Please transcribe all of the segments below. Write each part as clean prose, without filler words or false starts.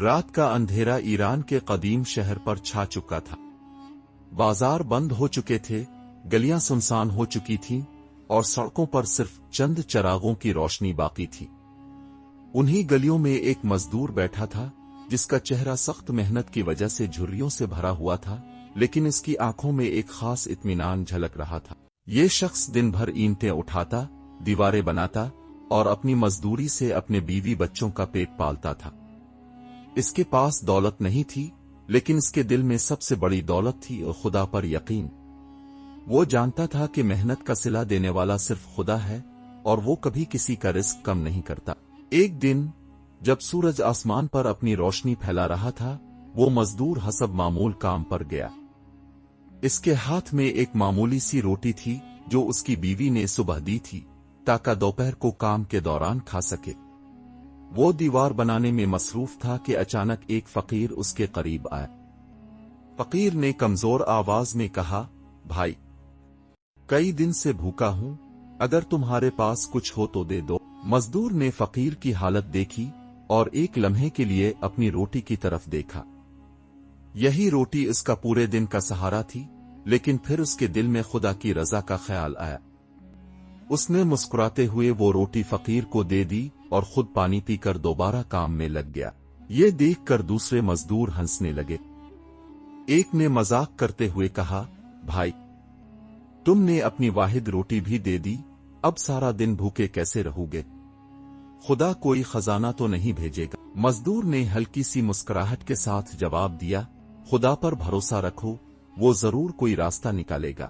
رات کا اندھیرا ایران کے قدیم شہر پر چھا چکا تھا۔ بازار بند ہو چکے تھے، گلیاں سنسان ہو چکی تھیں اور سڑکوں پر صرف چند چراغوں کی روشنی باقی تھی۔ انہی گلیوں میں ایک مزدور بیٹھا تھا جس کا چہرہ سخت محنت کی وجہ سے جھریوں سے بھرا ہوا تھا، لیکن اس کی آنکھوں میں ایک خاص اطمینان جھلک رہا تھا۔ یہ شخص دن بھر اینٹیں اٹھاتا، دیواریں بناتا اور اپنی مزدوری سے اپنے بیوی بچوں کا پیٹ پالتا تھا۔ اس کے پاس دولت نہیں تھی، لیکن اس کے دل میں سب سے بڑی دولت تھی اور خدا پر یقین۔ وہ جانتا تھا کہ محنت کا صلہ دینے والا صرف خدا ہے اور وہ کبھی کسی کا رزق کم نہیں کرتا۔ ایک دن جب سورج آسمان پر اپنی روشنی پھیلا رہا تھا، وہ مزدور حسب معمول کام پر گیا۔ اس کے ہاتھ میں ایک معمولی سی روٹی تھی جو اس کی بیوی نے صبح دی تھی تاکہ دوپہر کو کام کے دوران کھا سکے۔ وہ دیوار بنانے میں مصروف تھا کہ اچانک ایک فقیر اس کے قریب آیا۔ فقیر نے کمزور آواز میں کہا، بھائی، کئی دن سے بھوکا ہوں، اگر تمہارے پاس کچھ ہو تو دے دو۔ مزدور نے فقیر کی حالت دیکھی اور ایک لمحے کے لیے اپنی روٹی کی طرف دیکھا۔ یہی روٹی اس کا پورے دن کا سہارا تھی، لیکن پھر اس کے دل میں خدا کی رضا کا خیال آیا۔ اس نے مسکراتے ہوئے وہ روٹی فقیر کو دے دی اور خود پانی پی کر دوبارہ کام میں لگ گیا۔ یہ دیکھ کر دوسرے مزدور ہنسنے لگے۔ ایک نے مذاق کرتے ہوئے کہا، بھائی، تم نے اپنی واحد روٹی بھی دے دی، اب سارا دن بھوکے کیسے رہو گے؟ خدا کوئی خزانہ تو نہیں بھیجے گا؟ مزدور نے ہلکی سی مسکراہٹ کے ساتھ جواب دیا، خدا پر بھروسہ رکھو، وہ ضرور کوئی راستہ نکالے گا۔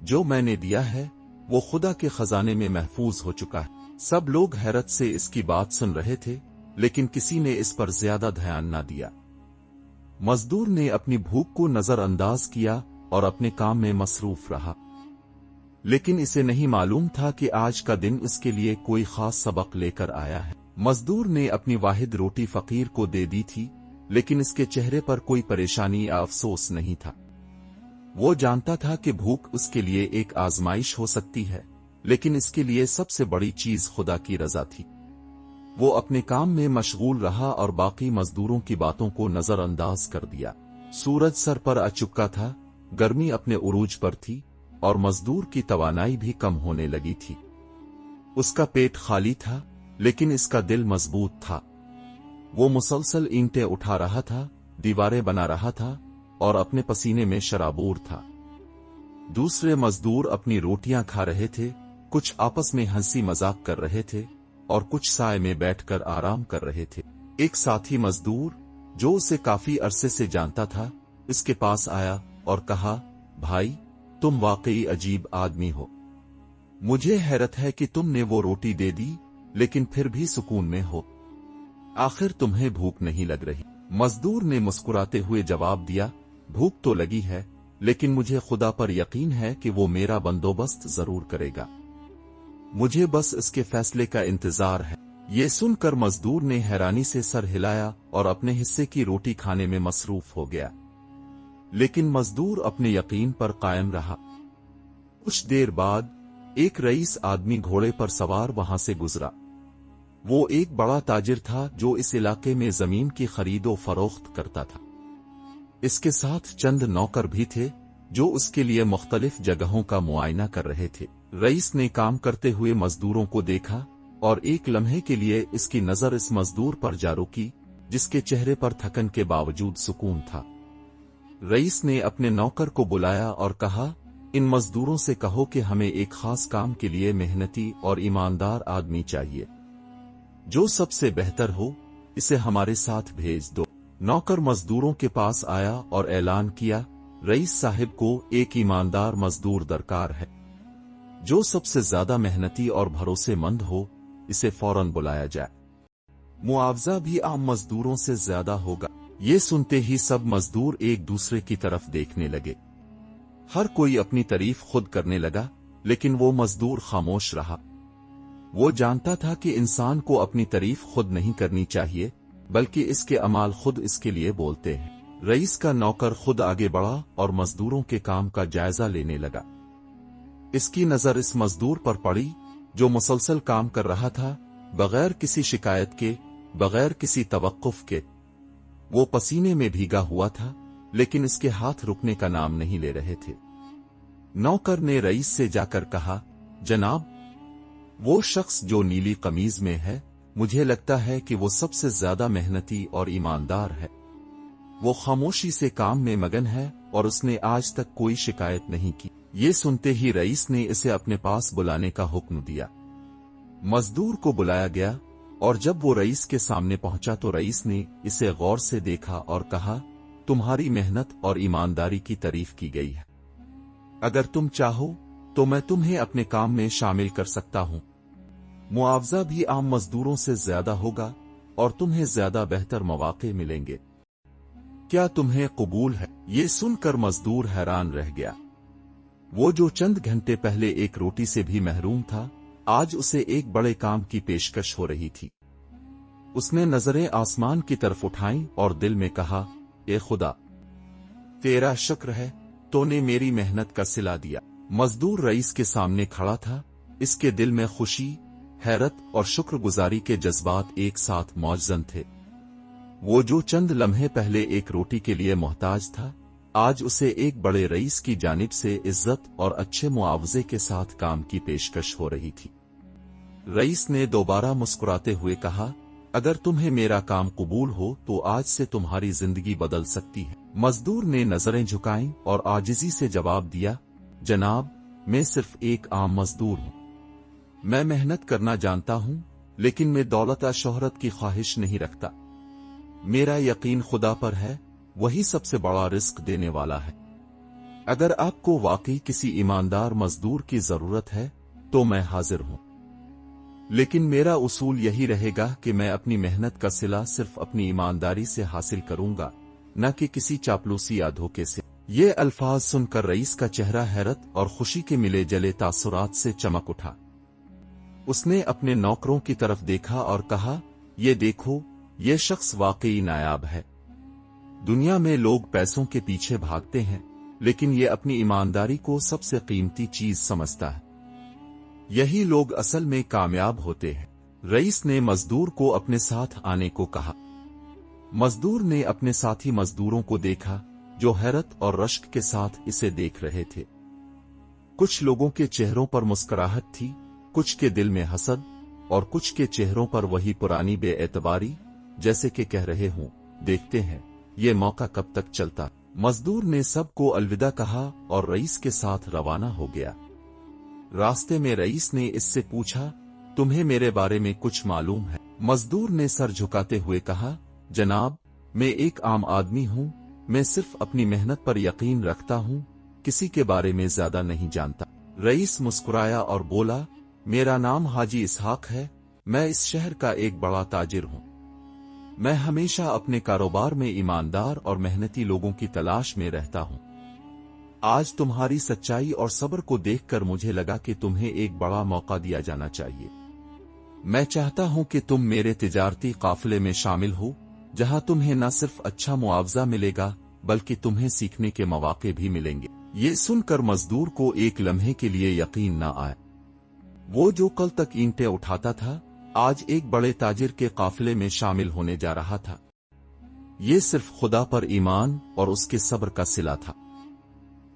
جو میں نے دیا ہے وہ خدا کے خزانے میں محفوظ ہو چکا ہے۔ سب لوگ حیرت سے اس کی بات سن رہے تھے، لیکن کسی نے اس پر زیادہ دھیان نہ دیا۔ مزدور نے اپنی بھوک کو نظر انداز کیا اور اپنے کام میں مصروف رہا، لیکن اسے نہیں معلوم تھا کہ آج کا دن اس کے لیے کوئی خاص سبق لے کر آیا ہے۔ مزدور نے اپنی واحد روٹی فقیر کو دے دی تھی، لیکن اس کے چہرے پر کوئی پریشانی یا افسوس نہیں تھا۔ وہ جانتا تھا کہ بھوک اس کے لیے ایک آزمائش ہو سکتی ہے، لیکن اس کے لیے سب سے بڑی چیز خدا کی رضا تھی۔ وہ اپنے کام میں مشغول رہا اور باقی مزدوروں کی باتوں کو نظر انداز کر دیا۔ سورج سر پر آ چکا تھا، گرمی اپنے عروج پر تھی اور مزدور کی توانائی بھی کم ہونے لگی تھی۔ اس کا پیٹ خالی تھا، لیکن اس کا دل مضبوط تھا۔ وہ مسلسل اینٹیں اٹھا رہا تھا، دیواریں بنا رہا تھا اور اپنے پسینے میں شرابور تھا۔ دوسرے مزدور اپنی روٹیاں کھا رہے تھے، کچھ آپس میں ہنسی مذاق کر رہے تھے اور کچھ سائے میں بیٹھ کر آرام کر رہے تھے۔ ایک ساتھی مزدور جو اسے کافی عرصے سے جانتا تھا، اس کے پاس آیا اور کہا، بھائی، تم واقعی عجیب آدمی ہو۔ مجھے حیرت ہے کہ تم نے وہ روٹی دے دی، لیکن پھر بھی سکون میں ہو۔ آخر تمہیں بھوک نہیں لگ رہی؟ مزدور نے مسکراتے ہوئے جواب دیا، بھوک تو لگی ہے، لیکن مجھے خدا پر یقین ہے کہ وہ میرا بندوبست ضرور کرے گا۔ مجھے بس اس کے فیصلے کا انتظار ہے۔ یہ سن کر مزدور نے حیرانی سے سر ہلایا اور اپنے حصے کی روٹی کھانے میں مصروف ہو گیا، لیکن مزدور اپنے یقین پر قائم رہا۔ کچھ دیر بعد ایک رئیس آدمی گھوڑے پر سوار وہاں سے گزرا۔ وہ ایک بڑا تاجر تھا جو اس علاقے میں زمین کی خرید و فروخت کرتا تھا۔ اس کے ساتھ چند نوکر بھی تھے جو اس کے لیے مختلف جگہوں کا معائنہ کر رہے تھے۔ رئیس نے کام کرتے ہوئے مزدوروں کو دیکھا اور ایک لمحے کے لیے اس کی نظر اس مزدور پر جا رکی جس کے چہرے پر تھکن کے باوجود سکون تھا۔ رئیس نے اپنے نوکر کو بلایا اور کہا، ان مزدوروں سے کہو کہ ہمیں ایک خاص کام کے لیے محنتی اور ایماندار آدمی چاہیے۔ جو سب سے بہتر ہو اسے ہمارے ساتھ بھیج دو۔ نوکر مزدوروں کے پاس آیا اور اعلان کیا، رئیس صاحب کو ایک ایماندار مزدور درکار ہے۔ جو سب سے زیادہ محنتی اور بھروسے مند ہو اسے فوراً بلایا جائے۔ معاوضہ بھی عام مزدوروں سے زیادہ ہوگا۔ یہ سنتے ہی سب مزدور ایک دوسرے کی طرف دیکھنے لگے۔ ہر کوئی اپنی تعریف خود کرنے لگا، لیکن وہ مزدور خاموش رہا۔ وہ جانتا تھا کہ انسان کو اپنی تعریف خود نہیں کرنی چاہیے، بلکہ اس کے اعمال خود اس کے لیے بولتے ہیں۔ رئیس کا نوکر خود آگے بڑھا اور مزدوروں کے کام کا جائزہ لینے لگا۔ اس کی نظر اس مزدور پر پڑی جو مسلسل کام کر رہا تھا، بغیر کسی شکایت کے، بغیر کسی توقف کے، वो पसीने में भीगा हुआ था, लेकिन इसके हाथ रुकने का नाम नहीं ले रहे थे। नौकर ने रईस से जाकर कहा, जनाब, वो शख्स जो नीली कमीज में है, मुझे लगता है कि वो सबसे ज्यादा मेहनती और ईमानदार है। वो खामोशी से काम में मगन है और उसने आज तक कोई शिकायत नहीं की। ये सुनते ही रईस ने इसे अपने पास बुलाने का हुक्म दिया। मजदूर को बुलाया गया और जब वो रईस के सामने पहुंचा तो रईस ने इसे गौर से देखा और कहा, तुम्हारी मेहनत और ईमानदारी की तारीफ की गई है। अगर तुम चाहो तो मैं तुम्हें अपने काम में शामिल कर सकता हूं। मुआवजा भी आम मजदूरों से ज्यादा होगा और तुम्हें ज्यादा बेहतर मौके मिलेंगे। क्या तुम्हें कबूल है? ये सुनकर मजदूर हैरान रह गया। वो जो चंद घंटे पहले एक रोटी से भी महरूम था, आज उसे एक बड़े काम की पेशकश हो रही थी। उसने नजरें आसमान की तरफ उठाईं और दिल में कहा, ए खुदा, तेरा शुक्र है, तूने मेरी मेहनत का सिला दिया। मजदूर रईस के सामने खड़ा था। इसके दिल में खुशी, हैरत और शुक्रगुजारी के जज्बात एक साथ मौजूद थे। वो जो चंद लम्हे पहले एक रोटी के लिए मोहताज था, आज उसे एक बड़े रईस की जानिब से इज्जत और अच्छे मुआवजे के साथ काम की पेशकश हो रही थी। रईस ने दोबारा मुस्कुराते हुए कहा, अगर तुम्हें मेरा काम कबूल हो तो आज से तुम्हारी जिंदगी बदल सकती है। मजदूर ने नजरें झुकाईं और आजिजी से जवाब दिया, जनाब, मैं सिर्फ एक आम मजदूर हूं। मैं मेहनत करना जानता हूं, लेकिन मैं दौलत या शोहरत की ख्वाहिश नहीं रखता। मेरा यकीन खुदा पर है, वही सबसे बड़ा रिस्क देने वाला है। अगर आपको वाकई किसी ईमानदार मजदूर की जरूरत है तो मैं हाजिर हूं, लेकिन मेरा उसूल यही रहेगा कि मैं अपनी मेहनत का सिला सिर्फ अपनी ईमानदारी से हासिल करूंगा, न कि किसी चापलूसी या धोखे से। ये अल्फाज सुनकर रईस का चेहरा हैरत और खुशी के मिले जले तासुरात से चमक उठा। उसने अपने नौकरों की तरफ देखा और कहा, ये देखो, ये शख्स वाकई नायाब है। दुनिया में लोग पैसों के पीछे भागते हैं, लेकिन ये अपनी ईमानदारी को सबसे कीमती चीज समझता है। यही लोग असल में कामयाब होते हैं। रईस ने मजदूर को अपने साथ आने को कहा। मजदूर ने अपने साथी मजदूरों को देखा जो हैरत और रश्क के साथ इसे देख रहे थे। कुछ लोगों के चेहरों पर मुस्कुराहट थी, कुछ के दिल में हसद और कुछ के चेहरों पर वही पुरानी बेएतबारी, जैसे कि कह रहे हों, देखते हैं ये मौका कब तक चलता। मजदूर ने सबको अलविदा कहा और रईस के साथ रवाना हो गया। रास्ते में रईस ने इससे पूछा, तुम्हें मेरे बारे में कुछ मालूम है? मजदूर ने सर झुकाते हुए कहा, जनाब, मैं एक आम आदमी हूं, मैं सिर्फ अपनी मेहनत पर यकीन रखता हूं, किसी के बारे में ज्यादा नहीं जानता। रईस मुस्कुराया और बोला, मेरा नाम हाजी इसहाक है, मैं इस शहर का एक बड़ा ताजिर हूं। मैं हमेशा अपने कारोबार में ईमानदार और मेहनती लोगों की तलाश में रहता हूं। आज तुम्हारी सच्चाई और सब्र को देखकर मुझे लगा कि तुम्हें एक बड़ा मौका दिया जाना चाहिए। मैं चाहता हूं कि तुम मेरे तिजारती काफिले में शामिल हो, जहां तुम्हें न सिर्फ अच्छा मुआवजा मिलेगा बल्कि तुम्हें सीखने के मौके भी मिलेंगे। ये सुनकर मजदूर को एक लम्हे के लिए यकीन न आया। वो जो कल तक ईंटें उठाता था, आज एक बड़े ताजिर के काफिले में शामिल होने जा रहा था। ये सिर्फ खुदा पर ईमान और उसके सब्र का सिला था।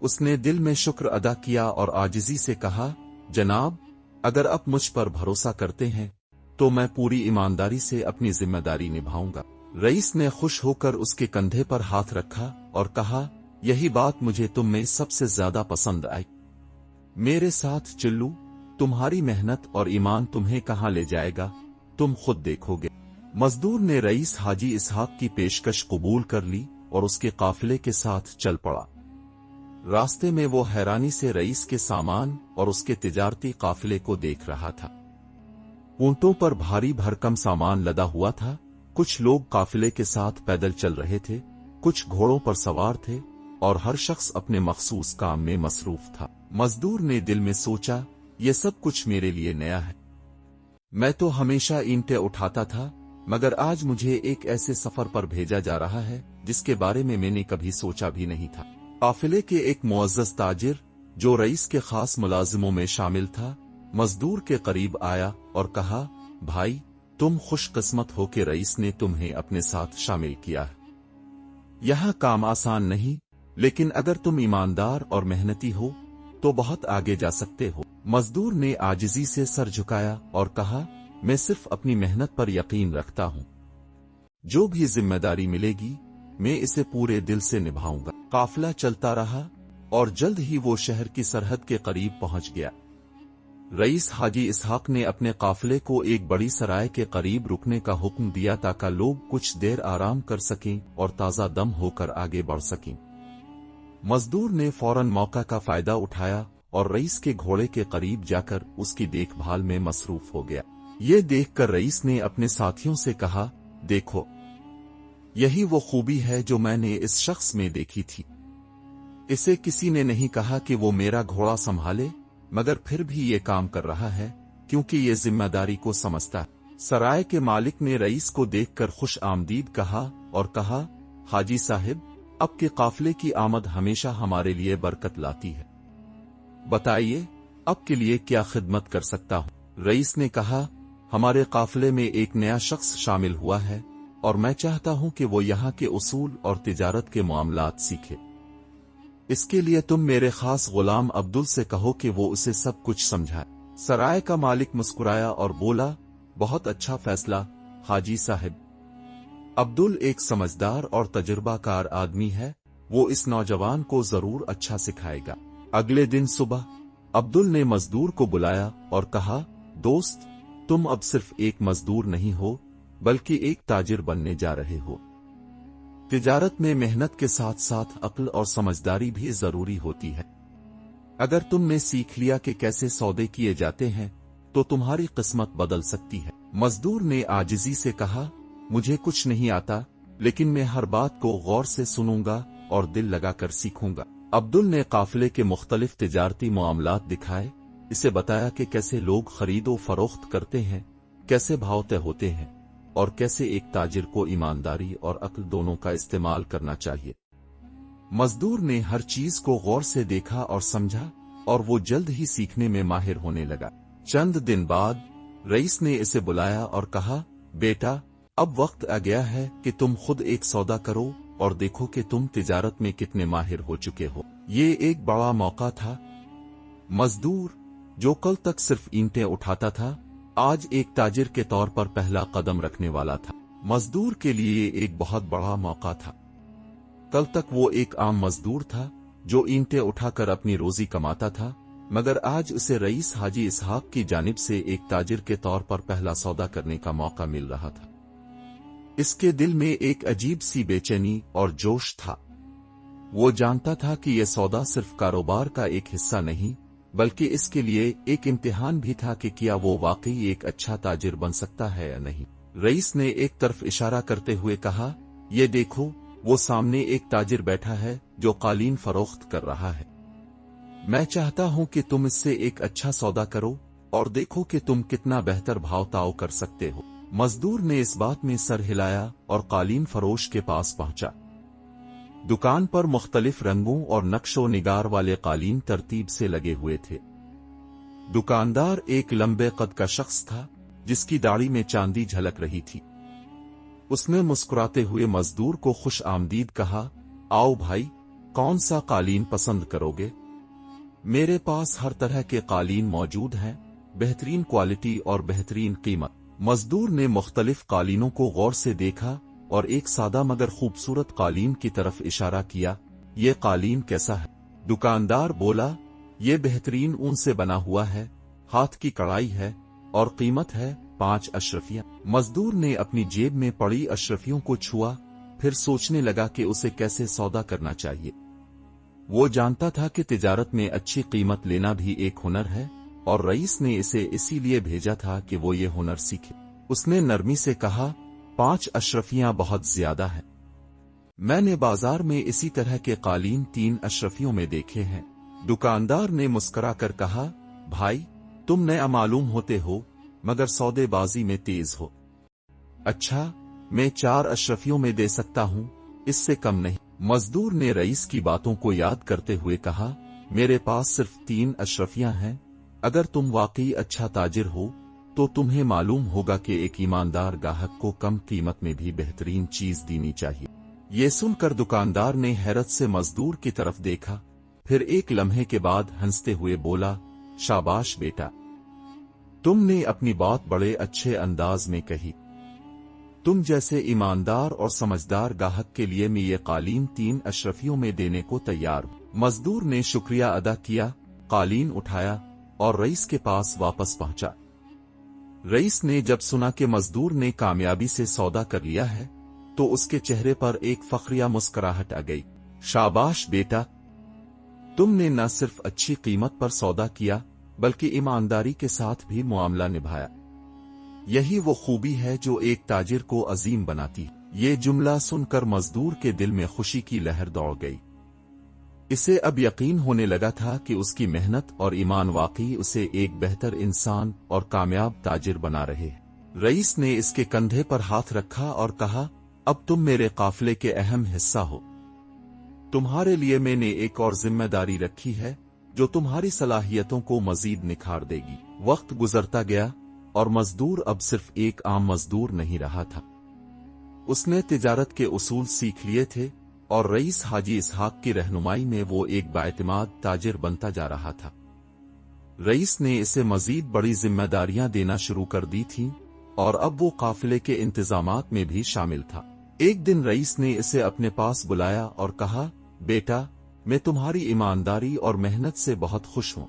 उसने दिल में शुक्र अदा किया और आजिजी से कहा, जनाब, अगर आप मुझ पर भरोसा करते हैं तो मैं पूरी ईमानदारी से अपनी जिम्मेदारी निभाऊंगा। रईस ने खुश होकर उसके कंधे पर हाथ रखा और कहा, यही बात मुझे तुम में सबसे ज्यादा पसंद आई। मेरे साथ चलो, तुम्हारी मेहनत और ईमान तुम्हें कहां ले जाएगा, तुम खुद देखोगे। मजदूर ने रईस हाजी इसहाक की पेशकश कबूल कर ली और उसके काफिले के साथ चल पड़ा। रास्ते में वो हैरानी से रईस के सामान और उसके तिजारती काफिले को देख रहा था। ऊंटों पर भारी भरकम सामान लदा हुआ था। कुछ लोग काफिले के साथ पैदल चल रहे थे, कुछ घोड़ों पर सवार थे और हर शख्स अपने मखसूस काम में मसरूफ था। मजदूर ने दिल में सोचा, ये सब कुछ मेरे लिए नया है। मैं तो हमेशा ईंटें उठाता था, मगर आज मुझे एक ऐसे सफर पर भेजा जा रहा है जिसके बारे में मैंने कभी सोचा भी नहीं था। काफिले के एक मुअज़्ज़ज़ ताजिर, जो रईस के खास मुलाजिमों में शामिल था, मजदूर के करीब आया और कहा, भाई, तुम खुशकिस्मत हो कि रईस ने तुम्हें अपने साथ शामिल किया है। यहाँ काम आसान नहीं, लेकिन अगर तुम ईमानदार और मेहनती हो तो बहुत आगे जा सकते हो। मजदूर ने आजिजी से सर झुकाया और कहा, मैं सिर्फ अपनी मेहनत पर यकीन रखता हूँ। जो भी जिम्मेदारी मिलेगी मैं इसे पूरे दिल से निभाऊंगा। काफिला चलता रहा और जल्द ही वो शहर की सरहद के करीब पहुंच गया। रईस हाजी इसहाक ने अपने काफिले को एक बड़ी सराय के करीब रुकने का हुक्म दिया ताकि लोग कुछ देर आराम कर सकें और ताजा दम होकर आगे बढ़ सकें। मजदूर ने फौरन मौका का फायदा उठाया और रईस के घोड़े के करीब जाकर उसकी देखभाल में मसरूफ हो गया। ये देखकर रईस ने अपने साथियों से कहा, देखो, यही वो खूबी है जो मैंने इस शख्स में देखी थी। इसे किसी ने नहीं कहा कि वो मेरा घोड़ा संभाले, मगर फिर भी ये काम कर रहा है क्योंकि ये जिम्मेदारी को समझता है। सराय के मालिक ने रईस को देखकर खुश आमदीद कहा और कहा, हाजी साहिब, अब के काफिले की आमद हमेशा हमारे लिए बरकत लाती है। बताइए, अब के लिए क्या खिदमत कर सकता हूँ? रईस ने कहा, हमारे काफिले में एक नया शख्स शामिल हुआ है और मैं चाहता हूं कि वो यहाँ के उसूल और तिजारत के मामलात सीखे। इसके लिए तुम मेरे खास गुलाम अब्दुल से कहो कि वो उसे सब कुछ समझाए। सराय का मालिक मुस्कुराया और बोला, बहुत अच्छा फैसला हाजी साहिब। अब्दुल एक समझदार और तजुर्बाकार आदमी है, वो इस नौजवान को जरूर अच्छा सिखाएगा। अगले दिन सुबह अब्दुल ने मजदूर को बुलाया और कहा, दोस्त, तुम अब सिर्फ एक मजदूर नहीं हो बल्कि एक ताजिर बनने जा रहे हो। तिजारत में मेहनत के साथ साथ अक्ल और समझदारी भी जरूरी होती है। अगर तुमने सीख लिया कि कैसे सौदे किए जाते हैं तो तुम्हारी किस्मत बदल सकती है। मजदूर ने आजिजी से कहा, मुझे कुछ नहीं आता, लेकिन मैं हर बात को गौर से सुनूंगा और दिल लगाकर सीखूंगा। अब्दुल ने काफिले के मुख्तलिफ तिजारती मामलात दिखाए, इसे बताया कि कैसे लोग खरीदो फरोख्त करते हैं, कैसे भाव तय होते हैं और कैसे एक ताजिर को ईमानदारी और अक्ल दोनों का इस्तेमाल करना चाहिए। मजदूर ने हर चीज को गौर से देखा और समझा और वो जल्द ही सीखने में माहिर होने लगा। चंद दिन बाद रईस ने इसे बुलाया और कहा, बेटा, अब वक्त आ गया है कि तुम खुद एक सौदा करो और देखो कि तुम तिजारत में कितने माहिर हो चुके हो। ये एक बड़ा मौका था। मजदूर, जो कल तक सिर्फ ईंटें उठाता था, आज एक ताजिर के तौर पर पहला कदम रखने वाला था। मजदूर के लिए एक बहुत बड़ा मौका था। कल तक वो एक आम मजदूर था जो ईंटें उठाकर अपनी रोजी कमाता था, मगर आज उसे रईस हाजी इसहाक की जानिब से एक ताजिर के तौर पर पहला सौदा करने का मौका मिल रहा था। इसके दिल में एक अजीब सी बेचैनी और जोश था। वो जानता था कि यह सौदा सिर्फ कारोबार का एक हिस्सा नहीं, बल्कि इसके लिए एक इम्तिहान भी था कि क्या वो वाकई एक अच्छा ताजिर बन सकता है या नहीं। रईस ने एक तरफ इशारा करते हुए कहा, ये देखो, वो सामने एक ताजिर बैठा है जो कालीन फरोख्त कर रहा है। मैं चाहता हूं कि तुम इससे एक अच्छा सौदा करो और देखो कि तुम कितना बेहतर भाव ताव कर सकते हो। मजदूर ने इस बात में सर हिलाया और कालीन फरोश के पास पहुंचा। दुकान पर मुख्तलिफ रंगों और नक्शो निगार वाले कालीन तरतीब से लगे हुए थे। दुकानदार एक लंबे कद का शख्स था जिसकी दाढ़ी में चांदी झलक रही थी। उसने मुस्कुराते हुए मजदूर को खुश आमदीद कहा, आओ भाई, कौन सा कालीन पसंद करोगे? मेरे पास हर तरह के कालीन मौजूद हैं, बेहतरीन क्वालिटी और बेहतरीन कीमत। मजदूर ने मुख्तलिफ कालीनों को गौर से देखा और एक सादा मगर खूबसूरत कालीन की तरफ इशारा किया। ये कालीन कैसा है? दुकानदार बोला, ये बेहतरीन ऊन से बना हुआ है, हाथ की कढ़ाई है और कीमत है 5 अशरफियां। मजदूर ने अपनी जेब में पड़ी अशरफियों को छुआ, फिर सोचने लगा कि उसे कैसे सौदा करना चाहिए। वो जानता था कि तिजारत में अच्छी कीमत लेना भी एक हुनर है और रईस ने इसे इसीलिए भेजा था कि वो ये हुनर सीखे। उसने नरमी से कहा, 5 अशरफियां बहुत ज्यादा है। मैंने बाजार में इसी तरह के कालीन 3 अशरफियों में देखे हैं। दुकानदार ने मुस्कुराकर कहा, भाई, तुम नया मालूम होते हो मगर सौदेबाजी में तेज हो। अच्छा, मैं 4 अशरफियों में दे सकता हूं, इससे कम नहीं। मजदूर ने रईस की बातों को याद करते हुए कहा, मेरे पास सिर्फ 3 अशरफियां हैं। अगर तुम वाकई अच्छा ताजिर हो तो तुम्हें मालूम होगा कि एक ईमानदार ग्राहक को कम कीमत में भी बेहतरीन चीज देनी चाहिए। ये सुनकर दुकानदार ने हैरत से मजदूर की तरफ देखा, फिर एक लम्हे के बाद हंसते हुए बोला, शाबाश बेटा, तुमने अपनी बात बड़े अच्छे अंदाज में कही। तुम जैसे ईमानदार और समझदार गाहक के लिए मैं ये कालीन 3 अशरफियों में देने को तैयार हूं। मजदूर ने शुक्रिया अदा किया, कालीन उठाया और रईस के पास वापस पहुंचा। रईस ने जब सुना कि मजदूर ने कामयाबी से सौदा कर लिया है तो उसके चेहरे पर एक फखरिया मुस्कुराहट आ गई। शाबाश बेटा, तुमने न सिर्फ अच्छी कीमत पर सौदा किया बल्कि ईमानदारी के साथ भी मुआमला निभाया। यही वो खूबी है जो एक ताजिर को अजीम बनाती है। ये जुमला सुनकर मजदूर के दिल में खुशी की लहर दौड़ गई। इसे अब यकीन होने लगा था कि उसकी मेहनत और ईमान वाकई उसे एक बेहतर इंसान और कामयाब ताजिर बना रहे हैं। रईस ने इसके कंधे पर हाथ रखा और कहा, अब तुम मेरे काफिले के अहम हिस्सा हो। तुम्हारे लिए मैंने एक और जिम्मेदारी रखी है जो तुम्हारी सलाहियतों को मजीद निखार देगी। वक्त गुजरता गया और मजदूर अब सिर्फ एक आम मजदूर नहीं रहा था। उसने तिजारत के उसूल सीख लिए थे और रईस हाजी इसहाक की रहनुमाई में वो एक बाएतिमाद ताजिर बनता जा रहा था। रईस ने इसे मजीद बड़ी जिम्मेदारियां देना शुरू कर दी थीं और अब वो काफिले के इंतजामात में भी शामिल था। एक दिन रईस ने इसे अपने पास बुलाया और कहा, बेटा, मैं तुम्हारी ईमानदारी और मेहनत से बहुत खुश हूं।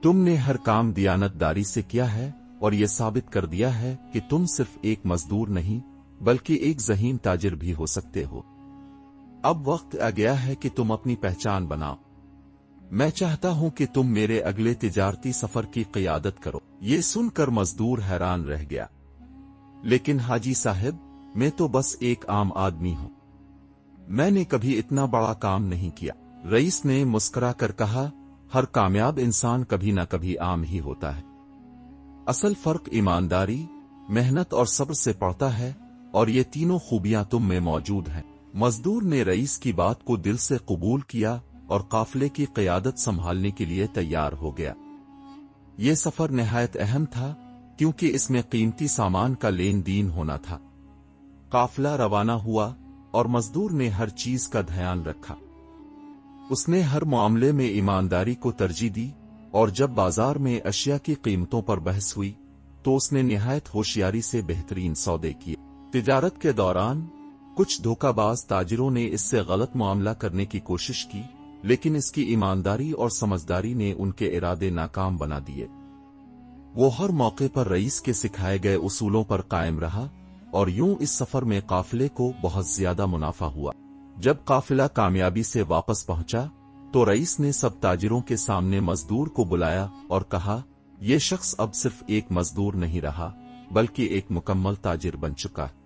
तुमने हर काम दियानतदारी से किया है और ये साबित कर दिया है कि तुम सिर्फ एक मजदूर नहीं बल्कि एक ज़हीन ताजिर भी हो सकते हो। अब वक्त आ गया है कि तुम अपनी पहचान बनाओ। मैं चाहता हूं कि तुम मेरे अगले तिजारती सफर की क़ियादत करो। ये सुनकर मजदूर हैरान रह गया। लेकिन हाजी साहब, मैं तो बस एक आम आदमी हूं। मैंने कभी इतना बड़ा काम नहीं किया। रईस ने मुस्कुरा कर कहा, हर कामयाब इंसान कभी न कभी आम ही होता है। असल फर्क ईमानदारी, मेहनत और सब्र से पड़ता है और ये तीनों खूबियां तुम में मौजूद हैं। मजदूर ने रईस की बात को दिल से कबूल किया और काफिले की क़ियादत संभालने के लिए तैयार हो गया। ये सफर निहायत अहम था क्योंकि इसमें कीमती सामान का लेन देन होना था। काफिला रवाना हुआ और मजदूर ने हर चीज का ध्यान रखा। उसने हर मामले में ईमानदारी को तरजीह दी और जब बाजार में अशिया की कीमतों पर बहस हुई तो उसने निहायत होशियारी से बेहतरीन सौदे किए। तिजारत के दौरान कुछ धोखाबाज ताजिरों ने इससे गलत मामला करने की कोशिश की, लेकिन इसकी ईमानदारी और समझदारी ने उनके इरादे नाकाम बना दिए। वो हर मौके पर रईस के सिखाए गए उसूलों पर कायम रहा और यूं इस सफर में काफिले को बहुत ज्यादा मुनाफा हुआ। जब काफिला कामयाबी से वापस पहुंचा तो रईस ने सब ताजिरों के सामने मजदूर को बुलाया और कहा, यह शख्स अब सिर्फ एक मजदूर नहीं रहा बल्कि एक मुकम्मल ताजिर बन चुका है।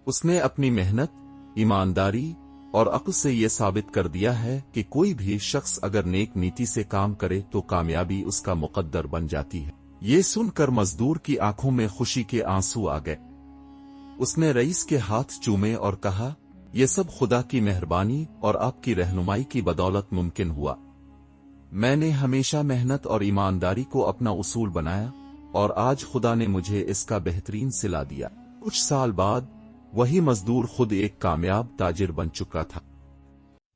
उसने अपनी मेहनत, ईमानदारी और अक्ल से यह साबित कर दिया है कि कोई भी शख्स अगर नेक नीति से काम करे तो कामयाबी उसका मुकद्दर बन जाती है। ये सुनकर मजदूर की आंखों में खुशी के आंसू आ गए। उसने रईस के हाथ चूमे और कहा, यह सब खुदा की मेहरबानी और आपकी रहनुमाई की बदौलत मुमकिन हुआ। मैंने हमेशा मेहनत और ईमानदारी को अपना उसूल बनाया और आज खुदा ने मुझे इसका बेहतरीन सिला दिया। कुछ साल बाद वही मजदूर खुद एक कामयाब ताजिर बन चुका था।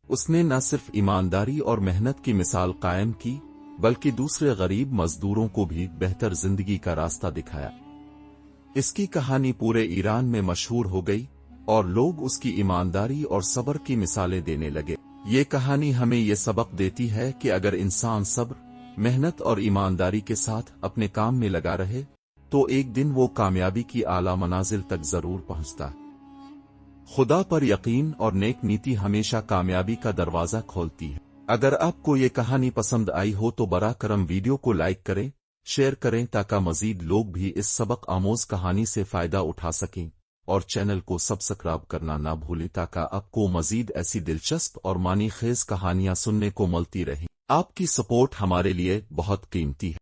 उसने न सिर्फ ईमानदारी और मेहनत की मिसाल कायम की बल्कि दूसरे गरीब मजदूरों को भी बेहतर जिंदगी का रास्ता दिखाया। इसकी कहानी पूरे ईरान में मशहूर हो गई और लोग उसकी ईमानदारी और सब्र की मिसालें देने लगे। ये कहानी हमें ये सबक देती है कि अगर इंसान सब्र, मेहनत और ईमानदारी के साथ अपने काम में लगा रहे तो एक दिन वो कामयाबी की आला मनाजिल तक जरूर पहुंचता है। खुदा पर यकीन और नेक नीति हमेशा कामयाबी का दरवाजा खोलती है। अगर आपको ये कहानी पसंद आई हो तो बरा करम वीडियो को लाइक करें, शेयर करें ताकि मजीद लोग भी इस सबक आमोज कहानी से फायदा उठा सकें और चैनल को सब्सक्राइब करना ना भूलें ताकि आपको मजीद ऐसी दिलचस्प और मानी खेज कहानियां सुनने को मिलती रहें। आपकी सपोर्ट हमारे लिए बहुत कीमती है।